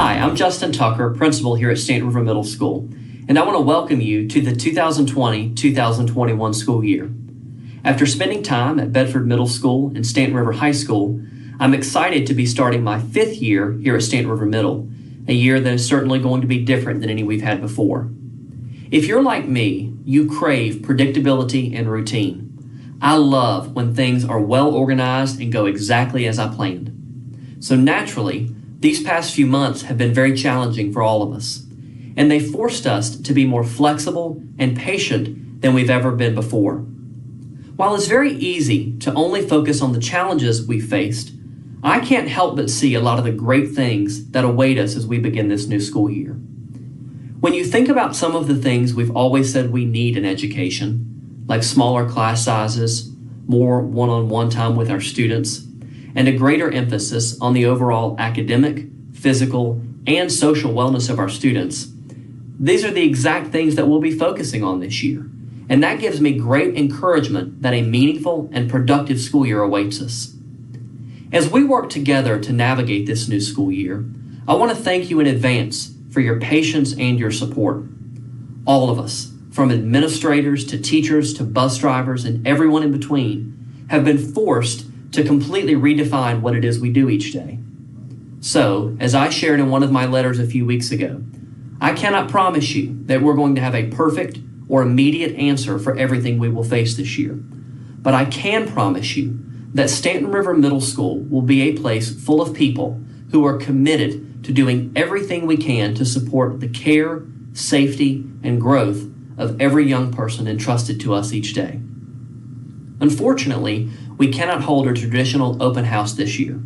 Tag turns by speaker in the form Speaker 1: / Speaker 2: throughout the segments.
Speaker 1: Hi, I'm Justin Tucker, principal here at Staunton River Middle School, and I want to welcome you to the 2020-2021 school year. After spending time at Bedford Middle School and Staunton River High School, I'm excited to be starting my 5th year here at Staunton River Middle, a year that is certainly going to be different than any we've had before. If you're like me, you crave predictability and routine. I love when things are well organized and go exactly as I planned. So naturally, these past few months have been very challenging for all of us, and they forced us to be more flexible and patient than we've ever been before. While it's very easy to only focus on the challenges we faced, I can't help but see a lot of the great things that await us as we begin this new school year. When you think about some of the things we've always said we need in education, like smaller class sizes, more one-on-one time with our students, and a greater emphasis on the overall academic, physical, and social wellness of our students, these are the exact things that we'll be focusing on this year. And that gives me great encouragement that a meaningful and productive school year awaits us. As we work together to navigate this new school year, I want to thank you in advance for your patience and your support. All of us, from administrators to teachers to bus drivers and everyone in between, have been forced to completely redefine what it is we do each day. So, as I shared in one of my letters a few weeks ago, I cannot promise you that we're going to have a perfect or immediate answer for everything we will face this year. But I can promise you that Staunton River Middle School will be a place full of people who are committed to doing everything we can to support the care, safety, and growth of every young person entrusted to us each day. Unfortunately, we cannot hold a traditional open house this year,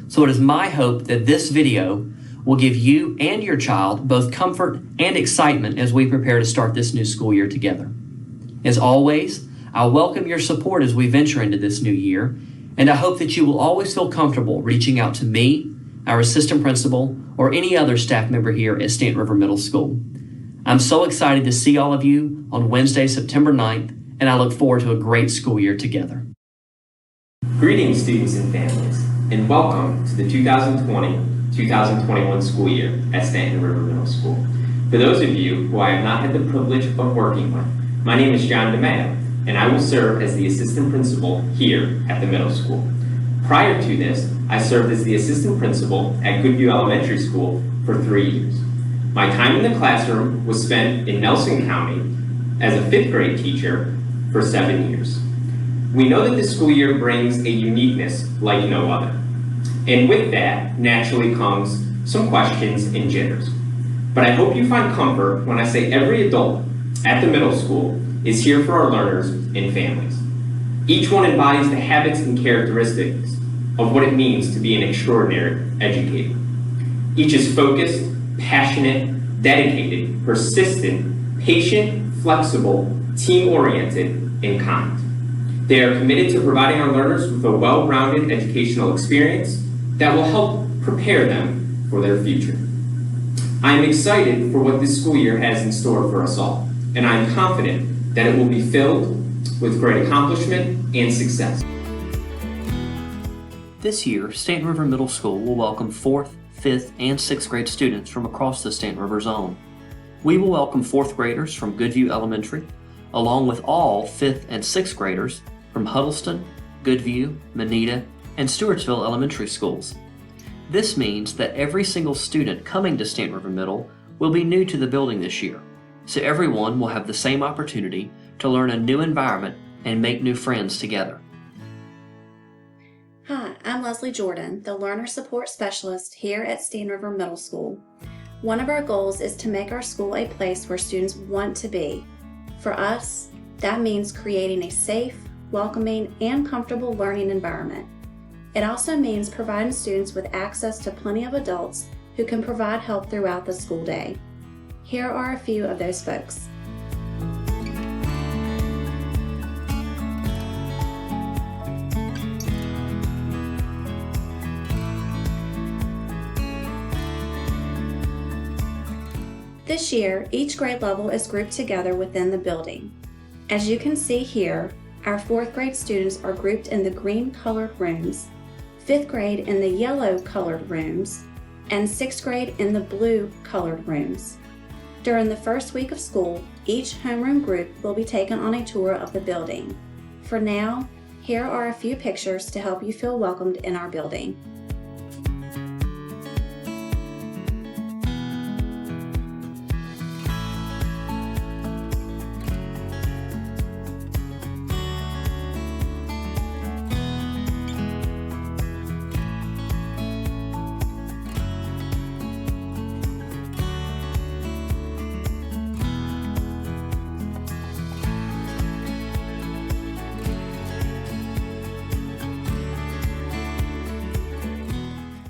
Speaker 1: so it is my hope that this video will give you and your child both comfort and excitement as we prepare to start this new school year together. As always, I welcome your support as we venture into this new year, and I hope that you will always feel comfortable reaching out to me, our assistant principal, or any other staff member here at Staunton River Middle School. I'm so excited to see all of you on Wednesday, September 9th, and I look forward to a great school year together.
Speaker 2: Greetings, students and families, and welcome to the 2020-2021 school year at Staunton River Middle School. For those of you who I have not had the privilege of working with, my name is John DeMaio, and I will serve as the assistant principal here at the middle school. Prior to this, I served as the assistant principal at Goodview Elementary School for 3 years. My time in the classroom was spent in Nelson County as a 5th grade teacher for 7 years. We know that this school year brings a uniqueness like no other. And with that, naturally comes some questions and jitters. But I hope you find comfort when I say every adult at the middle school is here for our learners and families. Each one embodies the habits and characteristics of what it means to be an extraordinary educator. Each is focused, passionate, dedicated, persistent, patient, flexible, team-oriented, and kind. They are committed to providing our learners with a well-rounded educational experience that will help prepare them for their future. I am excited for what this school year has in store for us all, and I am confident that it will be filled with great accomplishment and success.
Speaker 1: This year, Staunton River Middle School will welcome 4th, 5th, and 6th grade students from across the Staunton River zone. We will welcome 4th graders from Goodview Elementary, along with all 5th and 6th graders from Huddleston, Goodview, Manita, and Stewartsville elementary schools. This means that every single student coming to Staunton River Middle will be new to the building this year, so everyone will have the same opportunity to learn a new environment and make new friends together.
Speaker 3: Hi, I'm Leslie Jordan, the Learner Support Specialist here at Staunton River Middle School. One of our goals is to make our school a place where students want to be. For us, that means creating a safe, welcoming, and comfortable learning environment. It also means providing students with access to plenty of adults who can provide help throughout the school day. Here are a few of those folks. This year, each grade level is grouped together within the building. As you can see here, our 4th grade students are grouped in the green colored rooms, 5th grade in the yellow colored rooms, and 6th grade in the blue colored rooms. During the first week of school, each homeroom group will be taken on a tour of the building. For now, here are a few pictures to help you feel welcomed in our building.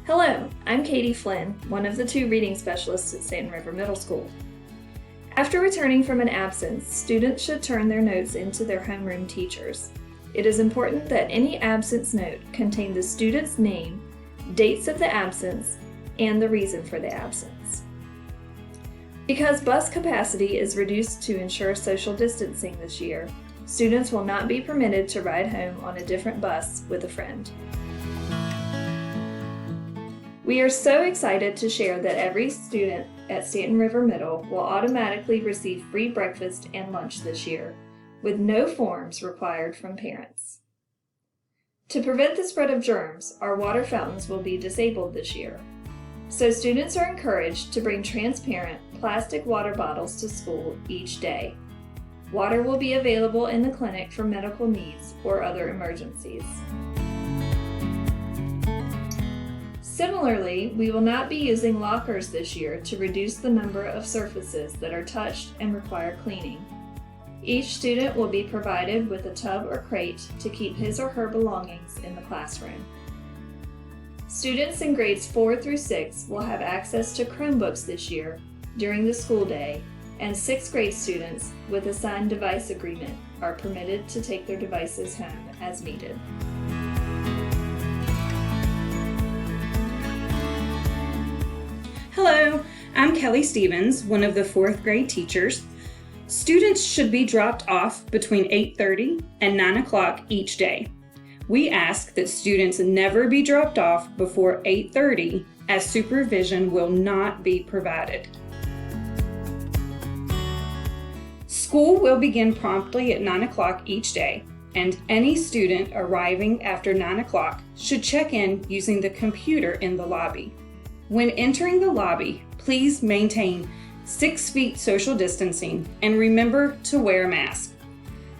Speaker 4: Hello, I'm Katie Flynn, one of the 2 reading specialists at Staunton River Middle School. After returning from an absence, students should turn their notes into their homeroom teachers. It is important that any absence note contain the student's name, dates of the absence, and the reason for the absence. Because bus capacity is reduced to ensure social distancing this year, students will not be permitted to ride home on a different bus with a friend. We are so excited to share that every student at Staunton River Middle will automatically receive free breakfast and lunch this year, with no forms required from parents. To prevent the spread of germs, our water fountains will be disabled this year. So students are encouraged to bring transparent plastic water bottles to school each day. Water will be available in the clinic for medical needs or other emergencies. Similarly, we will not be using lockers this year to reduce the number of surfaces that are touched and require cleaning. Each student will be provided with a tub or crate to keep his or her belongings in the classroom. Students in grades 4 through 6 will have access to Chromebooks this year during the school day, and 6th grade students with assigned device agreement are permitted to take their devices home as needed.
Speaker 5: Hello, I'm Kelly Stevens, one of the 4th grade teachers. Students should be dropped off between 8:30 and 9 o'clock each day. We ask that students never be dropped off before 8:30 as supervision will not be provided. School will begin promptly at 9 o'clock each day, and any student arriving after 9 o'clock should check in using the computer in the lobby. When entering the lobby, please maintain 6 feet social distancing and remember to wear a mask.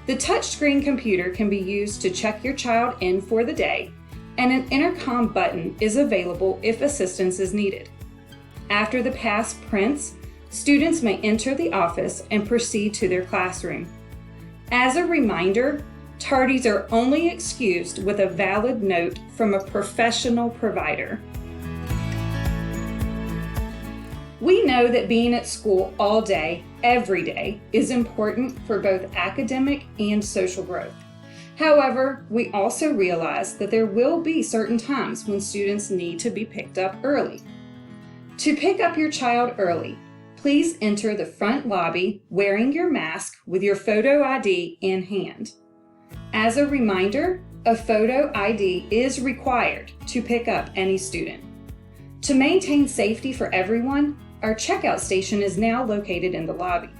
Speaker 5: The touchscreen computer can be used to check your child in for the day, and an intercom button is available if assistance is needed. After the pass prints, students may enter the office and proceed to their classroom. As a reminder, tardies are only excused with a valid note from a professional provider. We know that being at school all day, every day, is important for both academic and social growth. However, we also realize that there will be certain times when students need to be picked up early. To pick up your child early, please enter the front lobby wearing your mask with your photo ID in hand. As a reminder, a photo ID is required to pick up any student. To maintain safety for everyone, our checkout station is now located in the lobby.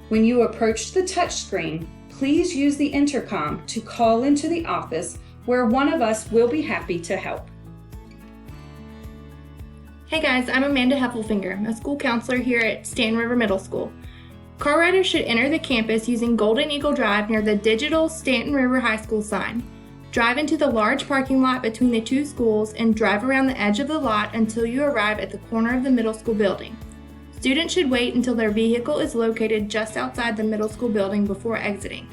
Speaker 5: When you approach the touchscreen, please use the intercom to call into the office where one of us will be happy to help.
Speaker 6: Hey guys, I'm Amanda Heffelfinger, a school counselor here at Staunton River Middle School. Car riders should enter the campus using Golden Eagle Drive near the digital Staunton River High School sign. Drive into the large parking lot between the 2 schools and drive around the edge of the lot until you arrive at the corner of the middle school building. Students should wait until their vehicle is located just outside the middle school building before exiting.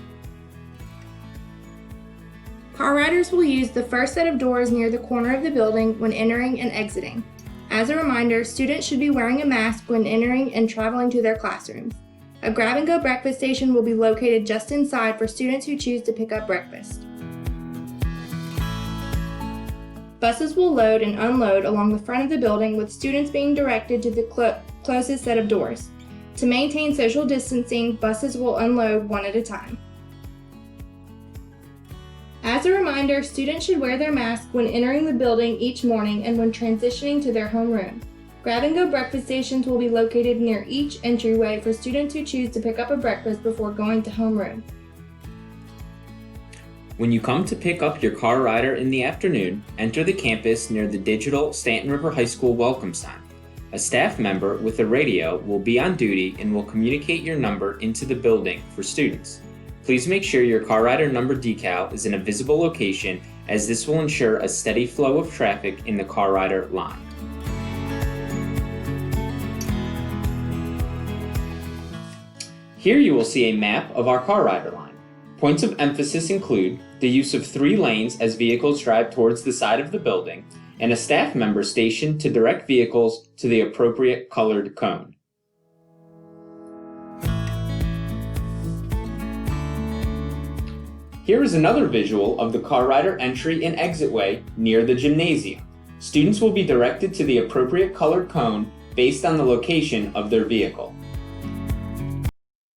Speaker 6: Car riders will use the first set of doors near the corner of the building when entering and exiting. As a reminder, students should be wearing a mask when entering and traveling to their classrooms. A grab-and-go breakfast station will be located just inside for students who choose to pick up breakfast. Buses will load and unload along the front of the building with students being directed to the closest set of doors. To maintain social distancing, buses will unload one at a time. As a reminder, students should wear their mask when entering the building each morning and when transitioning to their homeroom. Grab-and-go breakfast stations will be located near each entryway for students who choose to pick up a breakfast before going to homeroom.
Speaker 2: When you come to pick up your car rider in the afternoon, enter the campus near the digital Staunton River High School welcome sign. A staff member with a radio will be on duty and will communicate your number into the building for students. Please make sure your car rider number decal is in a visible location, as this will ensure a steady flow of traffic in the car rider line. Here you will see a map of our car rider line. Points of emphasis include the use of 3 lanes as vehicles drive towards the side of the building, and a staff member stationed to direct vehicles to the appropriate colored cone. Here is another visual of the car rider entry and exit way near the gymnasium. Students will be directed to the appropriate colored cone based on the location of their vehicle.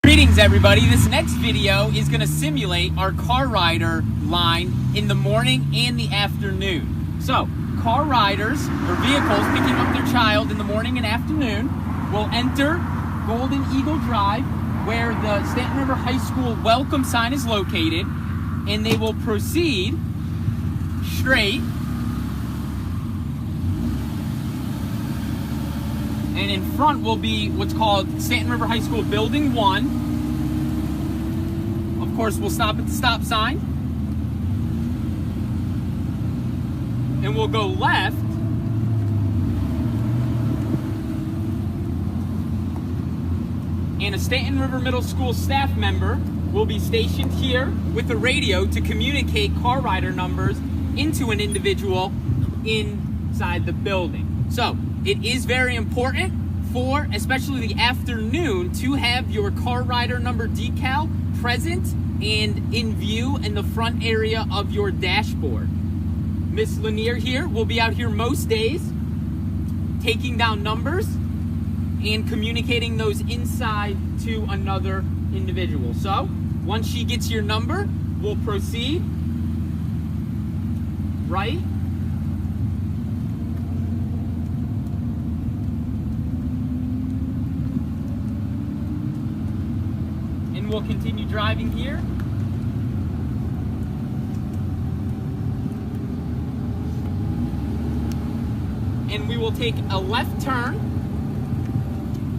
Speaker 7: Greetings everybody, this next video is going to simulate our car rider line in the morning and the afternoon. So, car riders or vehicles picking up their child in the morning and afternoon will enter Golden Eagle Drive, where the Staunton River High School welcome sign is located, and they will proceed straight and in front will be what's called Staunton River High School Building 1. Of course, we'll stop at the stop sign and we'll go left and a Staunton River Middle School staff member will be stationed here with a radio to communicate car rider numbers into an individual inside the building. So it is very important for especially the afternoon to have your car rider number decal present and in view in the front area of your dashboard. Miss Lanier here will be out here most days taking down numbers and communicating those inside to another individual. So once she gets your number, we'll proceed right and we'll continue driving here. And we will take a left turn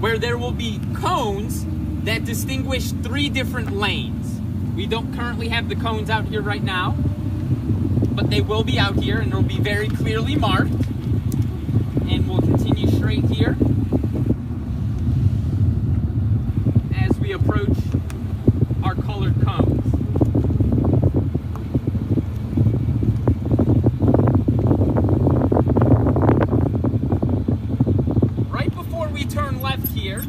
Speaker 7: where there will be cones that distinguish 3 different lanes. We don't currently have the cones out here right now, but they will be out here and they'll be very clearly marked. And we'll continue straight here as we approach our colored cones. Right before we turn left here,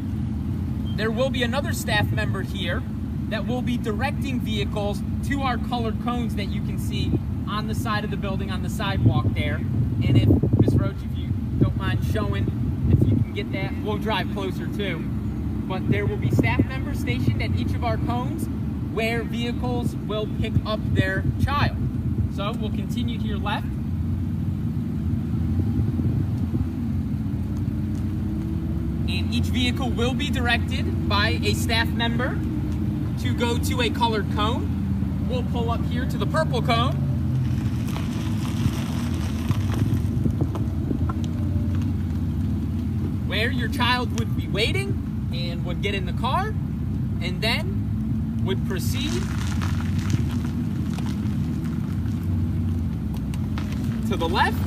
Speaker 7: there will be another staff member here that will be directing vehicles to our colored cones that you can see on the side of the building, on the sidewalk there. And if, Ms. Roach, if you don't mind showing, if you can get that, we'll drive closer too. But there will be staff members stationed at each of our cones where vehicles will pick up their child. So we'll continue to your left. And each vehicle will be directed by a staff member to go to a colored cone. We'll pull up here to the purple cone. Where your child would be waiting and would get in the car and then would proceed to the left.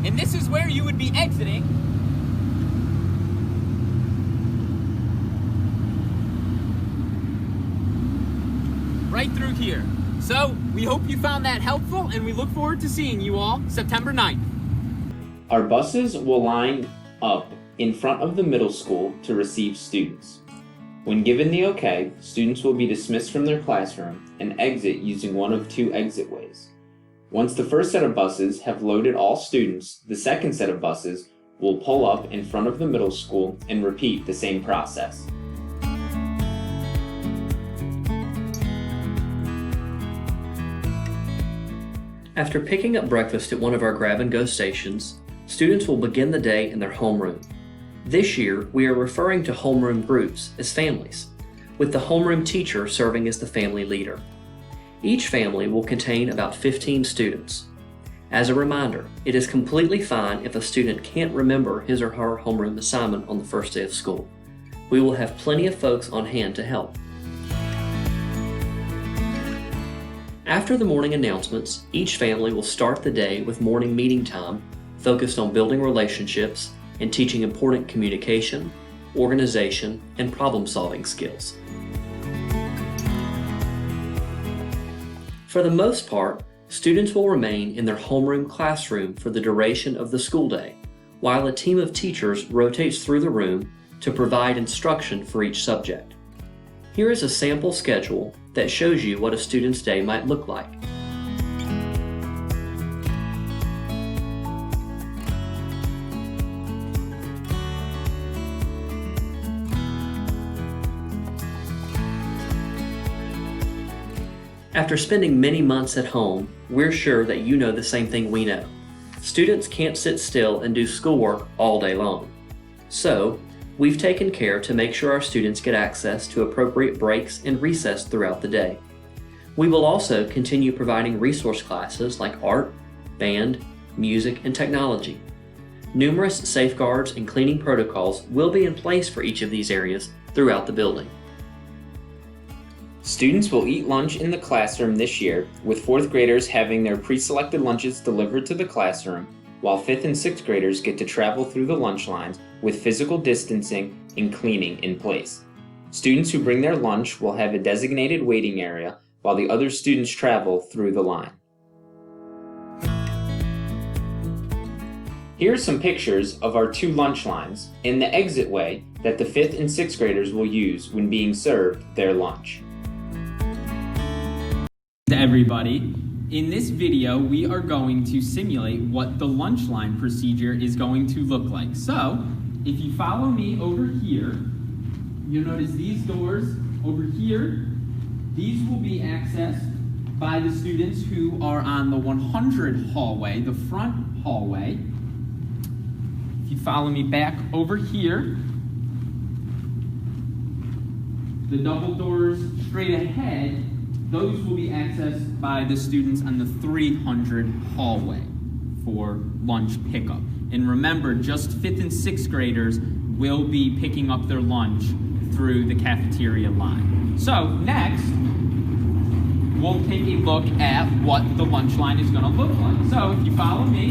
Speaker 7: And this is where you would be exiting. Right through here. So we hope you found that helpful and we look forward to seeing you all September 9th.
Speaker 2: Our buses will line up in front of the middle school to receive students. When given the okay, students will be dismissed from their classroom and exit using one of two exit ways. Once the first set of buses have loaded all students, the second set of buses will pull up in front of the middle school and repeat the same process.
Speaker 1: After picking up breakfast at one of our grab-and-go stations, students will begin the day in their homeroom. This year, we are referring to homeroom groups as families, with the homeroom teacher serving as the family leader. Each family will contain about 15 students. As a reminder, it is completely fine if a student can't remember his or her homeroom assignment on the first day of school. We will have plenty of folks on hand to help. After the morning announcements, each family will start the day with morning meeting time focused on building relationships and teaching important communication, organization, and problem-solving skills. For the most part, students will remain in their homeroom classroom for the duration of the school day, while a team of teachers rotates through the room to provide instruction for each subject. Here is a sample schedule that shows you what a student's day might look like. After spending many months at home, we're sure that you know the same thing we know. Students can't sit still and do schoolwork all day long. So, we've taken care to make sure our students get access to appropriate breaks and recess throughout the day. We will also continue providing resource classes like art, band, music, and technology. Numerous safeguards and cleaning protocols will be in place for each of these areas throughout the building.
Speaker 2: Students will eat lunch in the classroom this year, with 4th graders having their pre-selected lunches delivered to the classroom, while 5th and 6th graders get to travel through the lunch lines with physical distancing and cleaning in place. Students who bring their lunch will have a designated waiting area while the other students travel through the line. Here are some pictures of our 2 lunch lines and the exit way that the 5th and 6th graders will use when being served their lunch.
Speaker 7: To everybody, in this video we are going to simulate what the lunch line procedure is going to look like. So, if you follow me over here, you'll notice these doors over here, these will be accessed by the students who are on the 100 hallway, the front hallway. If you follow me back over here, the double doors straight ahead, those will be accessed by the students on the 300 hallway for lunch pickup. And remember, just 5th and 6th graders will be picking up their lunch through the cafeteria line. So next, we'll take a look at what the lunch line is going to look like. So if you follow me,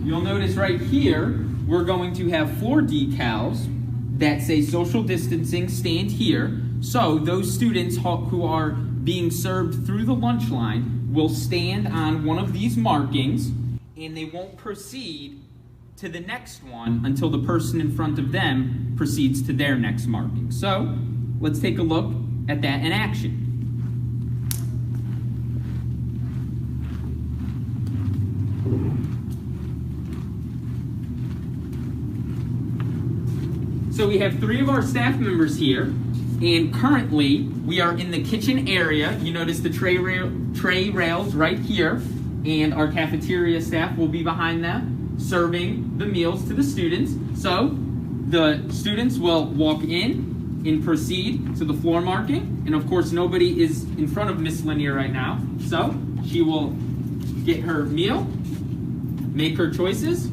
Speaker 7: you'll notice right here, we're going to have floor decals that say social distancing, stand here. So those students who are being served through the lunch line will stand on one of these markings, and they won't proceed to the next one until the person in front of them proceeds to their next marking. So let's take a look at that in action. So we have 3 of our staff members here, and currently we are in the kitchen area. You notice the tray rails right here, and our cafeteria staff will be behind them serving the meals to the students. So the students will walk in and proceed to the floor marking, and of course nobody is in front of Miss Lanier right now, so she will get her meal, make her choices,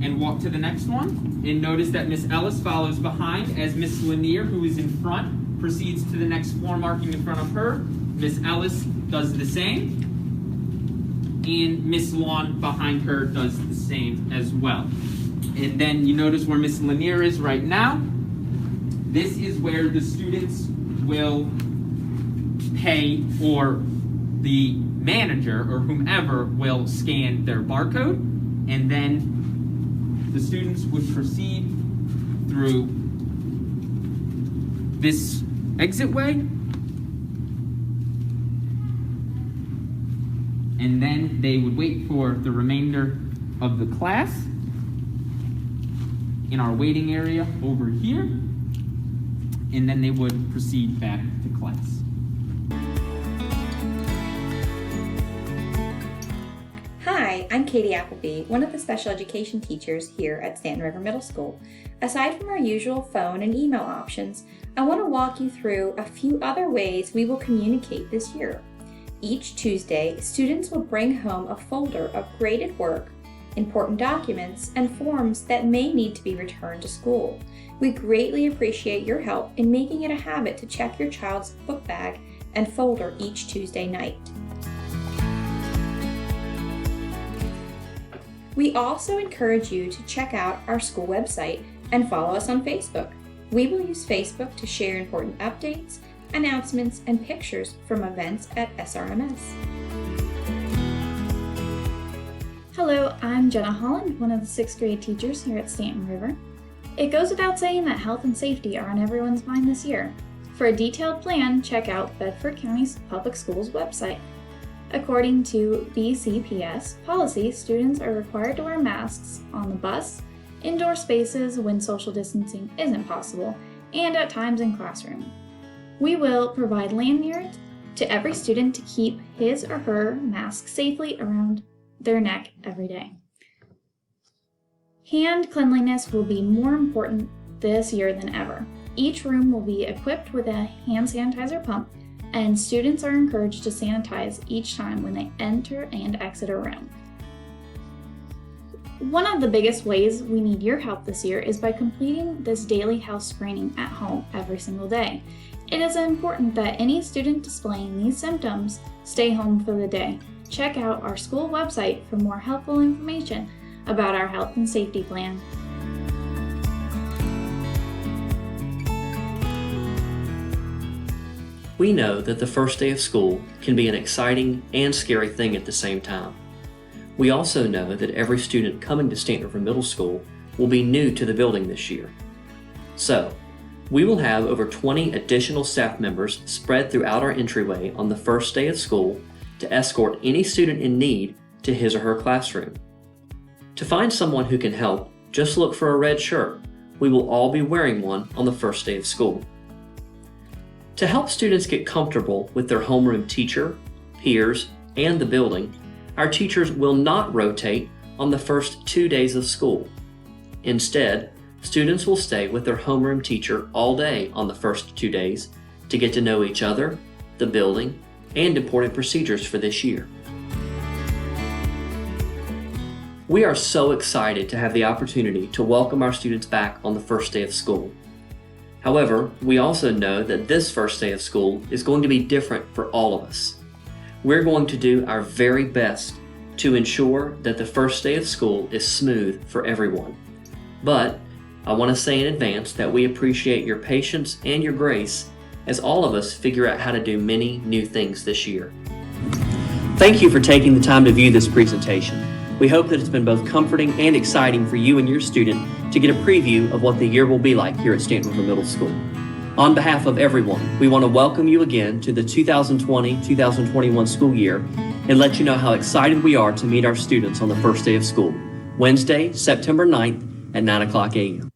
Speaker 7: and walk to the next one. And notice that Miss Ellis follows behind as Miss Lanier, who is in front, proceeds to the next floor marking in front of her. Miss Ellis does the same. And Miss Lawn behind her does the same as well. And then you notice where Miss Lanier is right now. This is where the students will pay or the manager or whomever will scan their barcode, and then the students would proceed through this exit way, and then they would wait for the remainder of the class in our waiting area over here, and then they would proceed back to class.
Speaker 8: Hi, I'm Katie Appleby, one of the special education teachers here at Staunton River Middle School. Aside from our usual phone and email options, I want to walk you through a few other ways we will communicate this year. Each Tuesday, students will bring home a folder of graded work, important documents, and forms that may need to be returned to school. We greatly appreciate your help in making it a habit to check your child's book bag and folder each Tuesday night. We also encourage you to check out our school website and follow us on Facebook. We will use Facebook to share important updates, announcements, and pictures from events at SRMS.
Speaker 4: Hello, I'm Jenna Holland, one of the 6th grade teachers here at Staunton River. It goes without saying that health and safety are on everyone's mind this year. For a detailed plan, check out Bedford County's Public Schools website. According to BCPS policy, students are required to wear masks on the bus, indoor spaces when social distancing isn't possible, and at times in classroom. We will provide lanyards to every student to keep his or her mask safely around their neck every day. Hand cleanliness will be more important this year than ever. Each room will be equipped with a hand sanitizer pump, and students are encouraged to sanitize each time when they enter and exit a room. One of the biggest ways we need your help this year is by completing this daily health screening at home every single day. It is important that any student displaying these symptoms stay home for the day. Check out our school website for more helpful information about our health and safety plan.
Speaker 1: We know that the first day of school can be an exciting and scary thing at the same time. We also know that every student coming to Staunton River Middle School will be new to the building this year. So, we will have over 20 additional staff members spread throughout our entryway on the first day of school to escort any student in need to his or her classroom. To find someone who can help, just look for a red shirt. We will all be wearing one on the first day of school. To help students get comfortable with their homeroom teacher, peers, and the building, our teachers will not rotate on the first 2 days of school. Instead, students will stay with their homeroom teacher all day on the first 2 days to get to know each other, the building, and important procedures for this year. We are so excited to have the opportunity to welcome our students back on the first day of school. However, we also know that this first day of school is going to be different for all of us. We're going to do our very best to ensure that the first day of school is smooth for everyone. But I want to say in advance that we appreciate your patience and your grace as all of us figure out how to do many new things this year. Thank you for taking the time to view this presentation. We hope that it's been both comforting and exciting for you and your student to get a preview of what the year will be like here at Staunton River Middle School. On behalf of everyone, we want to welcome you again to the 2020-2021 school year and let you know how excited we are to meet our students on the first day of school, Wednesday, September 9th at 9 o'clock a.m.